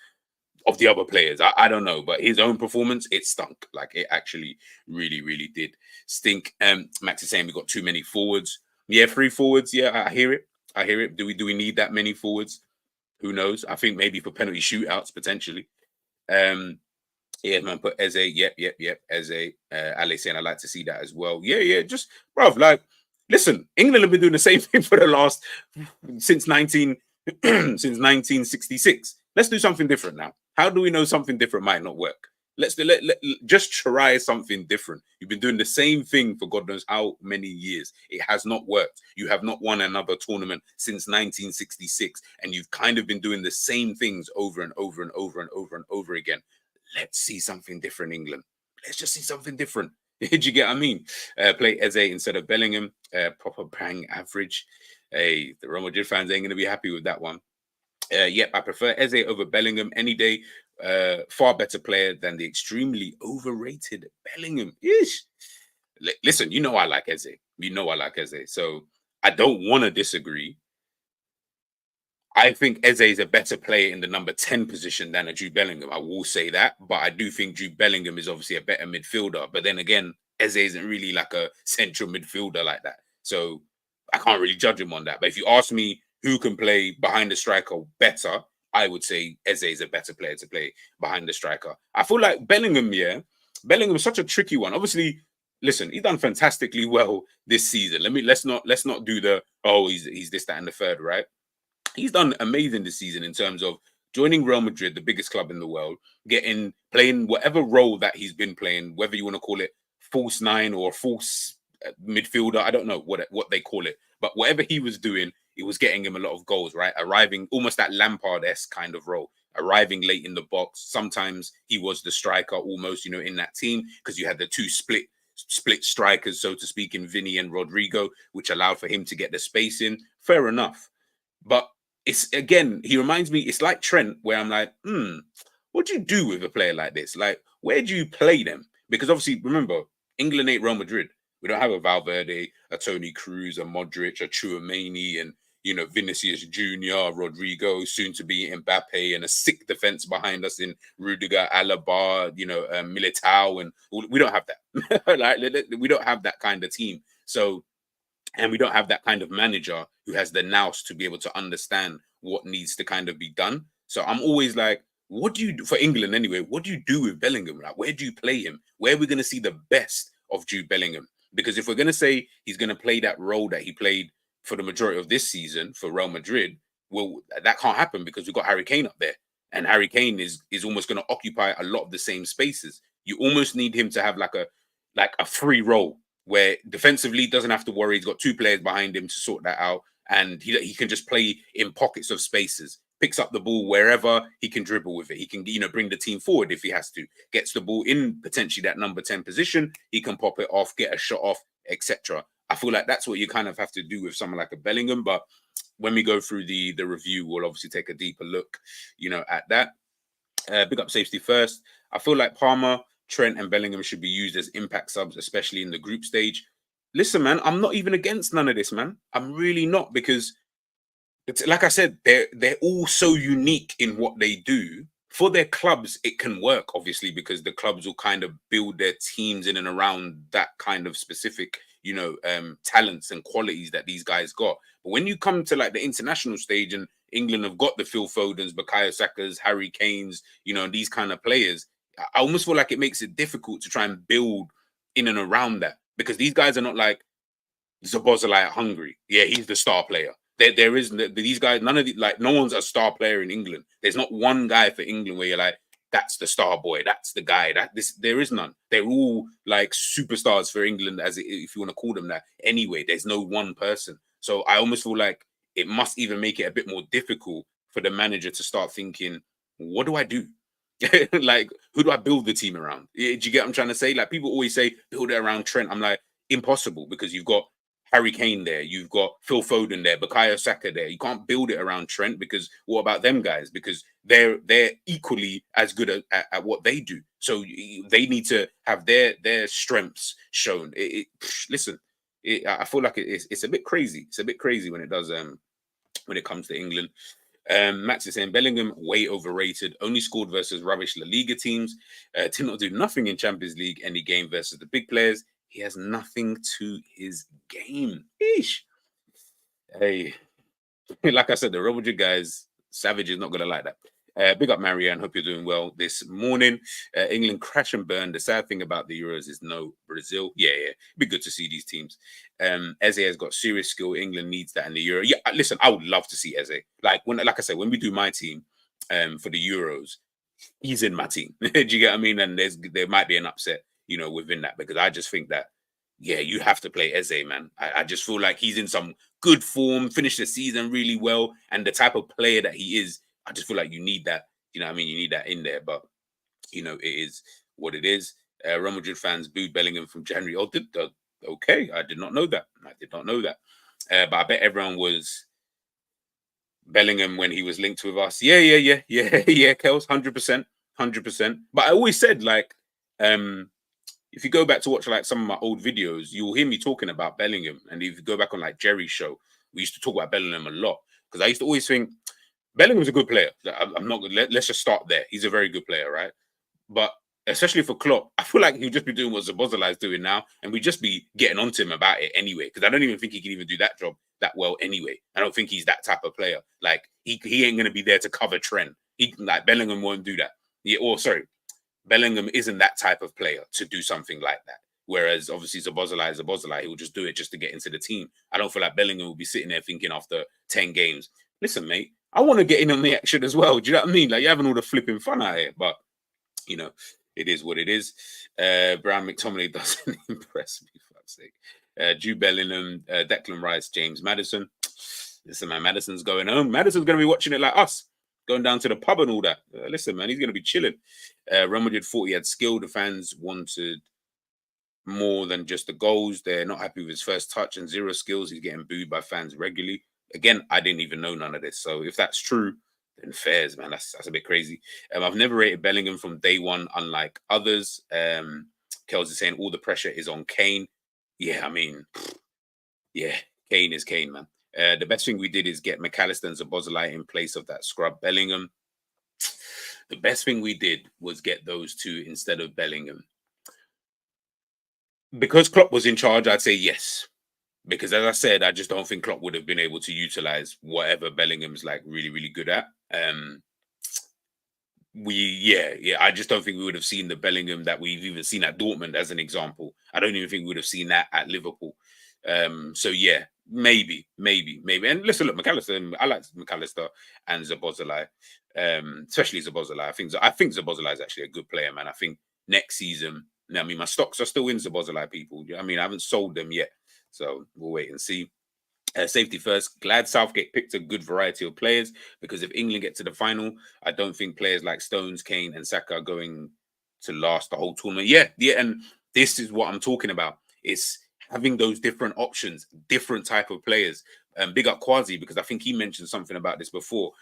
of the other players. I don't know, but his own performance, it stunk. Like it actually really, really did stink. Max is saying we got too many forwards. Yeah, 3 forwards. Yeah, I hear it. I hear it. Do we need that many forwards? Who knows? I think maybe for penalty shootouts potentially. Yeah, man. Put Eze. Yep. Eze. Ali saying I'd like to see that as well. Yeah. Just bruv, like Listen, England have been doing the same thing for the last since 1966. Let's do something different now. How do we know something different might not work? Just try something different. You've been doing the same thing for God knows how many years. It has not worked. You have not won another tournament since 1966, and you've kind of been doing the same things over and over and over and over and over again. Let's see something different, England. Let's just see something different. Did you get what I mean? Play Eze instead of Bellingham. Proper bang average. Hey, the Real Madrid fans ain't going to be happy with that one. Yep, I prefer Eze over Bellingham any day. Far better player than the extremely overrated Bellingham. Yeesh. Listen, you know I like Eze. You know I like Eze. So I don't want to disagree. I think Eze is a better player in the number 10 position than a Jude Bellingham. I will say that. But I do think Jude Bellingham is obviously a better midfielder. But then again, Eze isn't really like a central midfielder like that. So I can't really judge him on that. But if you ask me who can play behind the striker better, I would say Eze is a better player to play behind the striker. I feel like Bellingham, Bellingham is such a tricky one. Obviously, listen, he's done fantastically well this season. Let's not do the he's this, that, and the third, right? He's done amazing this season in terms of joining Real Madrid, the biggest club in the world, playing whatever role that he's been playing, whether you want to call it false nine or false midfielder. I don't know what they call it, but whatever he was doing, it was getting him a lot of goals, right? Arriving almost that Lampard-esque kind of role, arriving late in the box. Sometimes he was the striker almost, in that team because you had the two split strikers, so to speak, in Vinny and Rodrigo, which allowed for him to get the space in. Fair enough. But it's, again, he reminds me, it's like Trent, where I'm like, what do you do with a player like this? Like, where do you play them? Because obviously, remember, England ain't Real Madrid. We don't have a Valverde, a Toni Kroos, a Modric, a Chouameni, and, Vinicius Jr., Rodrigo, soon to be Mbappe, and a sick defense behind us in Rudiger, Alaba, Militao, and we don't have that. We don't have that kind of team. So, and we don't have that kind of manager who has the nous to be able to understand what needs to kind of be done. So I'm always like, what do you do for England anyway? What do you do with Bellingham? Like, where do you play him? Where are we going to see the best of Jude Bellingham? Because if we're going to say he's going to play that role that he played for the majority of this season for Real Madrid, well, that can't happen because we've got Harry Kane up there. And Harry Kane is almost going to occupy a lot of the same spaces. You almost need him to have like a free role where defensively doesn't have to worry. He's got two players behind him to sort that out. And he can just play in pockets of spaces, picks up the ball wherever he can dribble with it. He can, bring the team forward if he has to, gets the ball in potentially that number 10 position. He can pop it off, get a shot off, etc. I feel like that's what you kind of have to do with someone like a Bellingham. But when we go through the review, we'll obviously take a deeper look, at that. Big up safety first. I feel like Palmer, Trent, and Bellingham should be used as impact subs, especially in the group stage. Listen, man, I'm not even against none of this, man. I'm really not, because it's, like I said, they're all so unique in what they do. For their clubs, it can work, obviously, because the clubs will kind of build their teams in and around that kind of specific, talents and qualities that these guys got. But when you come to like the international stage, and England have got the Phil Fodens, Bukayo Sakas, Harry Kanes, these kind of players, I almost feel like it makes it difficult to try and build in and around that, because these guys are not like Szoboszlai at Hungary. Yeah, he's the star player. There is these guys. None of the, like, no one's a star player in England. There's not one guy for England where you're like, that's the star boy, that's the guy. There is none. They're all like superstars for England, if you want to call them that. Anyway, there's no one person. So I almost feel like it must even make it a bit more difficult for the manager to start thinking, what do I do? Like, who do I build the team around? Do you get what I'm trying to say? Like, people always say build it around Trent. I'm like, impossible, because you've got Harry Kane there, you've got Phil Foden there, Bukayo Saka there. You can't build it around Trent, because what about them guys? Because they're equally as good at what they do. So they need to have their strengths shown. Listen, I feel like it's a bit crazy. It's a bit crazy when it does when it comes to England. Max is saying Bellingham way overrated. Only scored versus rubbish La Liga teams. Did not do nothing in Champions League any game versus the big players. He has nothing to his game. Eesh. Hey, like I said, the Real Madrid guys, Savage is not gonna like that. Big up, Marianne. Hope you're doing well this morning. England crash and burn. The sad thing about the Euros is no Brazil. Yeah. It'd be good to see these teams. Eze has got serious skill. England needs that in the Euro. Yeah, listen, I would love to see Eze. Like I said, when we do my team for the Euros, he's in my team. Do you get what I mean? And there might be an upset, within that, because I just think that, yeah, you have to play Eze, man. I just feel like he's in some good form, finished the season really well, and the type of player that he is, I just feel like you need that. You know what I mean? You need that in there, but it is what it is. Real Madrid fans booed Bellingham from January. Oh, okay, I did not know that. But I bet everyone was Bellingham when he was linked with us. Yeah, Kels, 100%. But I always said, like, if you go back to watch like some of my old videos, you'll hear me talking about Bellingham. And if you go back on like Jerry's show, we used to talk about Bellingham a lot, because I used to always think Bellingham's a good player. I'm not good. Let's just start there. He's a very good player, right? But especially for Klopp, I feel like he'll just be doing what Szoboszlai is doing now, and we'd just be getting onto him about it anyway. Because I don't even think he can even do that job that well anyway. I don't think he's that type of player. Like he ain't gonna be there to cover Trent. Like Bellingham won't do that. Bellingham isn't that type of player to do something like that. Whereas obviously Szoboszlai, he will just do it just to get into the team. I don't feel like Bellingham will be sitting there thinking after 10 games, listen, mate, I want to get in on the action as well. Do you know what I mean? Like, you're having all the flipping fun out here, but it is what it is. Brown McTominay doesn't impress me, for fuck's sake. Jude Bellingham, Declan Rice, James Maddison. Listen, man, Madison's going home. Madison's going to be watching it like us, going down to the pub and all that. Listen, man, he's going to be chilling. Real Madrid thought he had skill. The fans wanted more than just the goals. They're not happy with his first touch and zero skills. He's getting booed by fans regularly. Again, I didn't even know none of this. So if that's true, then fairs, man. That's a bit crazy. I've never rated Bellingham from day one, unlike others. Kels is saying all the pressure is on Kane. Yeah, I mean, yeah, Kane is Kane, man. The best thing we did is get McAllister and Szoboszlai in place of that scrub Bellingham. The best thing we did was get those two instead of Bellingham. Because Klopp was in charge, I'd say yes. Because as I said, I just don't think Klopp would have been able to utilize whatever Bellingham's like really, really good at. I just don't think we would have seen the Bellingham that we've even seen at Dortmund, as an example. I don't even think we would have seen that at Liverpool. So yeah, maybe. And listen, look, McAllister, I like McAllister and Szoboszlai, especially Szoboszlai. I think Szoboszlai is actually a good player, man. I think next season, I mean, my stocks are still in Szoboszlai, people. I mean, I haven't sold them yet, so we'll wait and see. Safety first. Glad Southgate picked a good variety of players, because if England get to the final, I don't think players like Stones, Kane, and Saka are going to last the whole tournament. Yeah, and this is what I'm talking about. It's having those different options, different type of players. Big up Quansah, because I think he mentioned something about this before.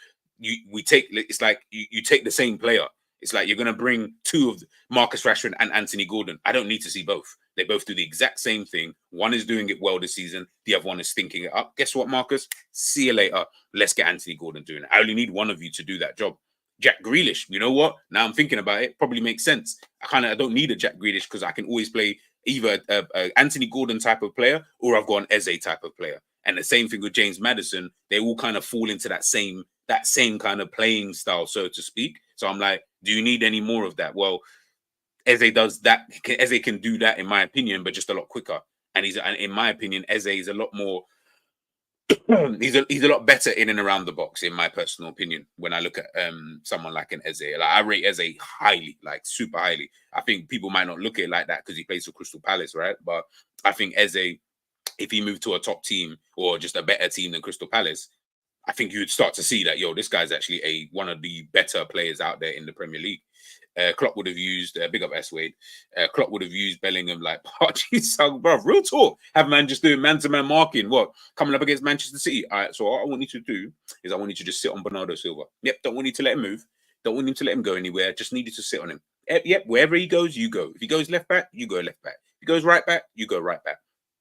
It's like you take the same player. It's like you're going to bring two of Marcus Rashford and Anthony Gordon. I don't need to see both. They both do the exact same thing. One is doing it well this season. The other one is stinking it up. Guess what, Marcus? See you later. Let's get Anthony Gordon doing it. I only need one of you to do that job. Jack Grealish, you know what? Now I'm thinking about it. Probably makes sense. I don't need a Jack Grealish, because I can always play either a Anthony Gordon type of player, or I've got an Eze type of player. And the same thing with James Maddison. They all kind of fall into that same kind of playing style, so to speak. So I'm like, do you need any more of that? Well, Eze does that. Eze can do that, in my opinion, but just a lot quicker. And in my opinion, Eze is a lot more. he's a lot better in and around the box, in my personal opinion. When I look at someone like an Eze, like I rate Eze highly, like super highly. I think people might not look at it like that because he plays for Crystal Palace, right? But I think Eze, if he moved to a top team or just a better team than Crystal Palace, I think you'd start to see that, this guy's actually one of the better players out there in the Premier League. Klopp would have used, big up S. Wade, Klopp would have used Bellingham like party song, bro. Real talk. Have man just doing man-to-man marking. What? Coming up against Manchester City. All right, so what I want you to do is I want you to just sit on Bernardo Silva. Yep, don't want you to let him move. Don't want him to let him go anywhere. Just need you to sit on him. Yep, wherever he goes, you go. If he goes left back, you go left back. If he goes right back, you go right back.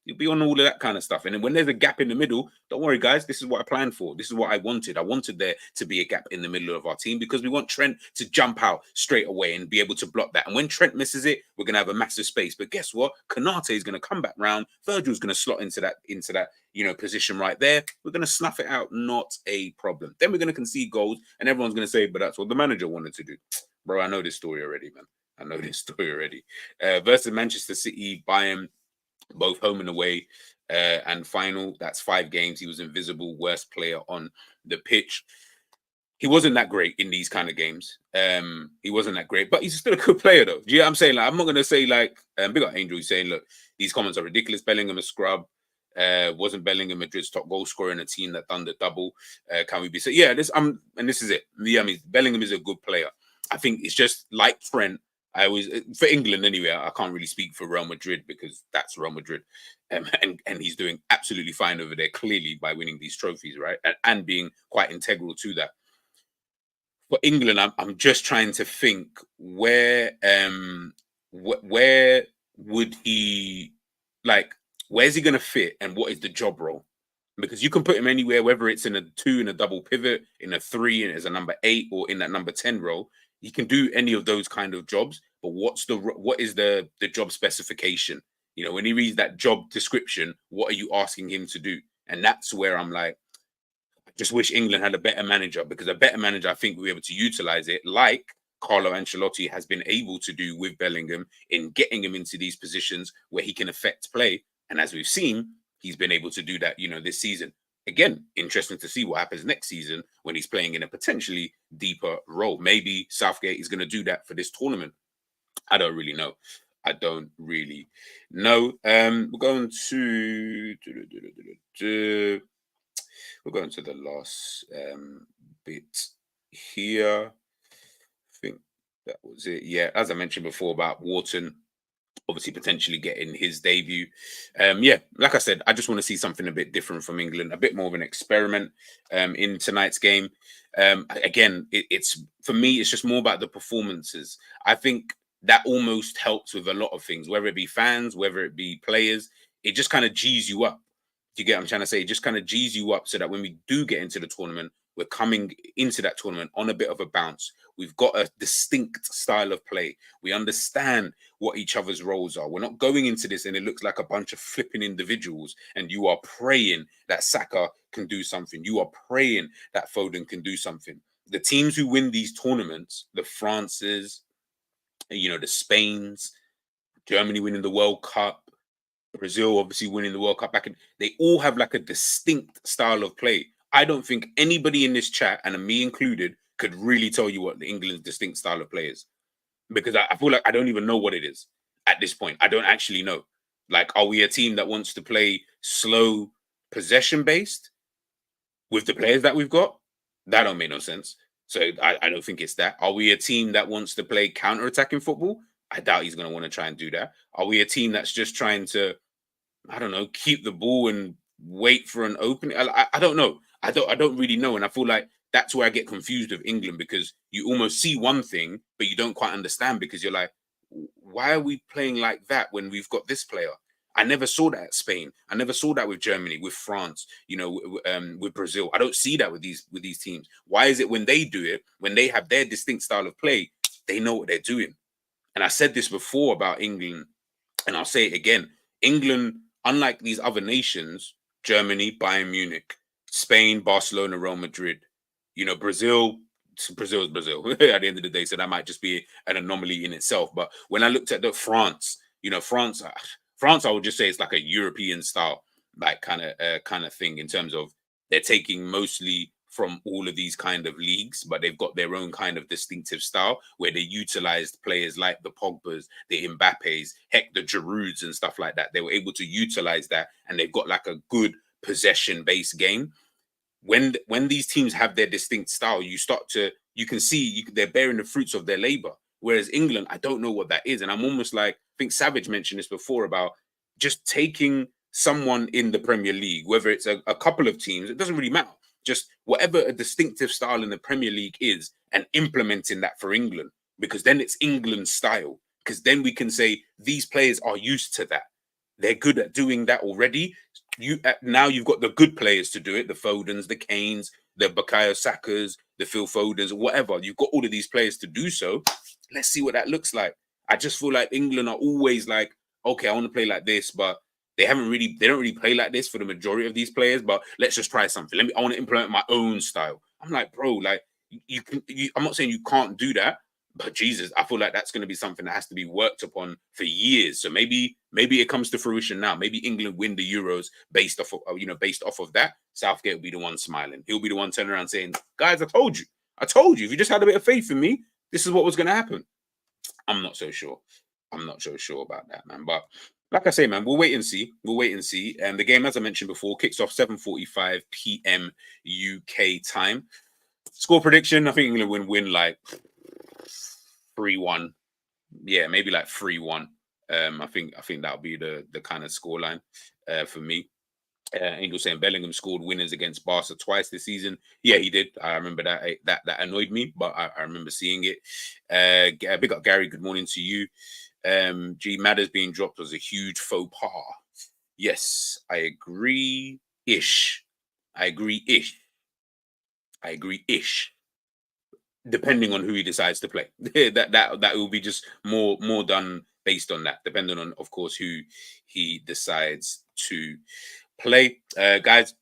You'll be on all of that kind of stuff. And then when there's a gap in the middle, don't worry, guys. This is what I planned for. This is what I wanted. I wanted there to be a gap in the middle of our team because we want Trent to jump out straight away and be able to block that. And when Trent misses it, we're going to have a massive space. But guess what? Kanate is going to come back round. Virgil's going to slot into that, position right there. We're going to snuff it out. Not a problem. Then we're going to concede goals. And everyone's going to say, but that's what the manager wanted to do. Bro, I know this story already, man. I know this story already. Versus Manchester City, Bayern, both home and away, and final. That's 5 games. He was invisible, worst player on the pitch. He wasn't that great in these kind of games. He wasn't that great, but he's still a good player, though. Do you know what I'm saying? Like, I'm not going to say, big up Angel, he's saying, look, these comments are ridiculous. Bellingham a scrub. Wasn't Bellingham Madrid's top goal scorer in a team that done the double? Can we be so? Yeah, this is it. Yeah, I mean, Bellingham is a good player. I think it's just like Trent. I was for England anyway. I can't really speak for Real Madrid because that's Real Madrid, and he's doing absolutely fine over there, clearly by winning these trophies, right, and being quite integral to that. For England, I'm just trying to think where would he where's he going to fit and what is the job role? Because you can put him anywhere, whether it's in a 2 in a double pivot, in a 3 and as a number 8, or in that number 10 role. He can do any of those kind of jobs, but what is the job specification? When he reads that job description, what are you asking him to do? And that's where I'm like, I just wish England had a better manager, because a better manager, I think, we'll be able to utilize it like Carlo Ancelotti has been able to do with Bellingham in getting him into these positions where he can affect play. And as we've seen, he's been able to do that, this season. Again, interesting to see what happens next season when he's playing in a potentially deeper role. Maybe Southgate is going to do that for this tournament. I don't really know. We're going to the last bit here. I think that was it. Yeah, as I mentioned before about Wharton, obviously potentially getting his debut. Like I said, I just want to see something a bit different from England, a bit more of an experiment in tonight's game. Again, it's for me, it's just more about the performances. I think that almost helps with a lot of things, whether it be fans, whether it be players. It just kind of G's you up. Do you get what I'm trying to say? It just kind of G's you up so that when we do get into the tournament, we're coming into that tournament on a bit of a bounce. We've got a distinct style of play. We understand what each other's roles are. We're not going into this and it looks like a bunch of flipping individuals and you are praying that Saka can do something. You are praying that Foden can do something. The teams who win these tournaments, the Frances, the Spains, Germany winning the World Cup, Brazil obviously winning the World Cup they all have like a distinct style of play. I don't think anybody in this chat, and me included, could really tell you what the England's distinct style of play is. Because I feel like I don't even know what it is at this point. I don't actually know. Like, are we a team that wants to play slow possession-based with the players that we've got? That don't make no sense. So I don't think it's that. Are we a team that wants to play counter-attacking football? I doubt he's going to want to try and do that. Are we a team that's just trying to, I don't know, keep the ball and wait for an opening? I don't know. I don't really know. And I feel like that's where I get confused with England, because you almost see one thing, but you don't quite understand, because you're like, why are we playing like that when we've got this player? I never saw that at Spain. I never saw that with Germany, with France, with Brazil. I don't see that with these teams. Why is it when they do it, when they have their distinct style of play, they know what they're doing? And I said this before about England, and I'll say it again. England, unlike these other nations, Germany, Bayern Munich, Spain, Barcelona, Real Madrid, Brazil is Brazil at the end of the day. So that might just be an anomaly in itself. But when I looked at the France, France, I would just say it's like a European style, like kind of thing, in terms of they're taking mostly from all of these kind of leagues, but they've got their own kind of distinctive style where they utilized players like the Pogbas, the Mbappes, heck, the Girouds and stuff like that. They were able to utilize that, and they've got like a good possession-based game. When these teams have their distinct style, you can see they're bearing the fruits of their labor. Whereas England, I don't know what that is. And I'm almost like, I think Savage mentioned this before about just taking someone in the Premier League, whether it's a couple of teams, it doesn't really matter. Just whatever a distinctive style in the Premier League is, and implementing that for England, because then it's England's style. Because then we can say these players are used to that. They're good at doing that already. Now you've got the good players to do it: the Fodens, the Kanes, the Bukayo Sakas, the Phil Fodens, whatever. You've got all of these players to do so. Let's see what that looks like. I just feel like England are always like, okay, I want to play like this, but they don't really play like this for the majority of these players. But let's just try something. I want to implement my own style. I'm like, bro, like I'm not saying you can't do that, but Jesus, I feel like that's going to be something that has to be worked upon for years. So maybe it comes to fruition now. Maybe England win the Euros based off of based off of that. Southgate will be the one smiling. He'll be the one turning around saying, "Guys, I told you. If you just had a bit of faith in me, this is what was going to happen." I'm not so sure. I'm not so sure about that, man. But like I say, man, we'll wait and see. And the game, as I mentioned before, kicks off 7:45 p.m. UK time. Score prediction: I think England will win like 3-1. Yeah, maybe like 3-1. I think that'll be the kind of scoreline for me. Angel saying Bellingham scored winners against Barca twice this season. Yeah, he did. I remember that. That annoyed me, but I remember seeing it. Big up Gary. Good morning to you. G Matters being dropped was a huge faux pas. Yes, I agree. Ish. Depending on who he decides to play. that will be just more done based on that, depending on, of course, who he decides to play. Guys,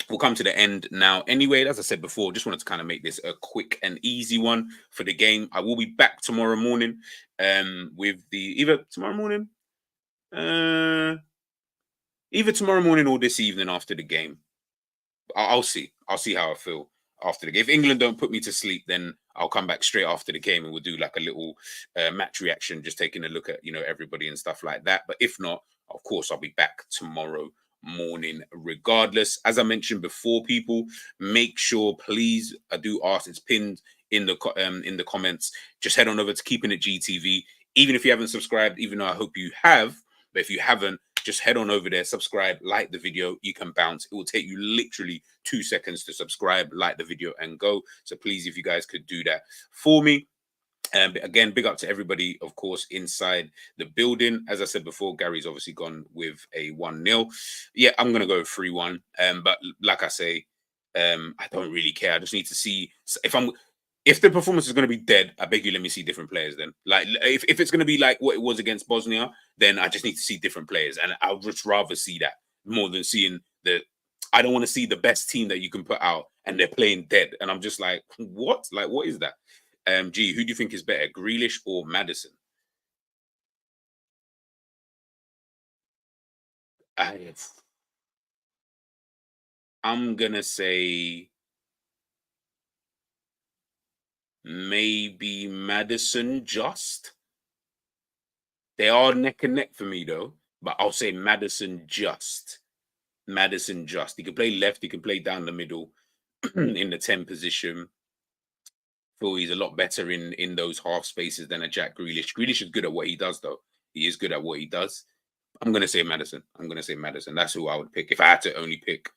we'll come to the end now. Anyway, as I said before, just wanted to kind of make this a quick and easy one for the game. I will be back tomorrow morning with either tomorrow morning or this evening after the game. I'll see how I feel after the game. If England don't put me to sleep, then I'll come back straight after the game and we'll do like a little match reaction, just taking a look at everybody and stuff like that. But if not, of course, I'll be back tomorrow morning regardless. As I mentioned before, people, make sure, please, I do ask, it's pinned in the comments, just head on over to Keeping It GTV. Even if you haven't subscribed, even though I hope you have, but if you haven't, just head on over there, subscribe, like the video. You can bounce. It will take you literally 2 seconds to subscribe, like the video, and go. So please, if you guys could do that for me. But again, big up to everybody, of course, inside the building. As I said before, Gary's obviously gone with a 1-0. Yeah, I'm going to go 3-1. But like I say, I don't really care. I just need to see if the performance is going to be dead, I beg you, let me see different players then. Like, if it's going to be like what it was against Bosnia, then I just need to see different players. And I'll just rather see that more than seeing I don't want to see the best team that you can put out and they're playing dead. And I'm just like, what? Like, what is that? G, who do you think is better, Grealish or Maddison? I'm going to say maybe Maddison just. They are neck and neck for me, though. But I'll say Maddison just. He can play left. He can play down the middle in the 10 position. Feel he's a lot better in those half spaces than a Jack Grealish. Grealish is good at what he does, though. He is good at what he does. I'm going to say Maddison. That's who I would pick if I had to only pick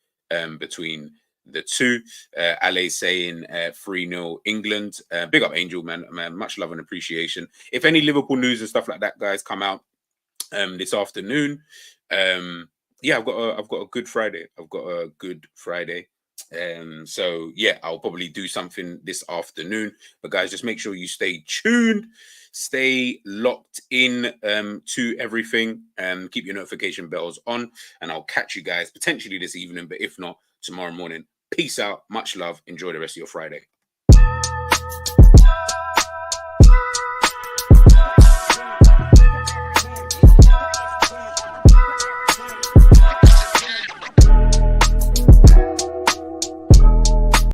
between the two. Ale saying 3-0 England. Big up Angel, man. Much love and appreciation. If any Liverpool news and stuff like that, guys, come out this afternoon. Yeah, I've got a good Friday. So yeah, I'll probably do something this afternoon. But guys, just make sure you stay tuned, stay locked in to everything, and keep your notification bells on. And I'll catch you guys potentially this evening, but if not, tomorrow morning. Peace out, much love, enjoy the rest of your Friday.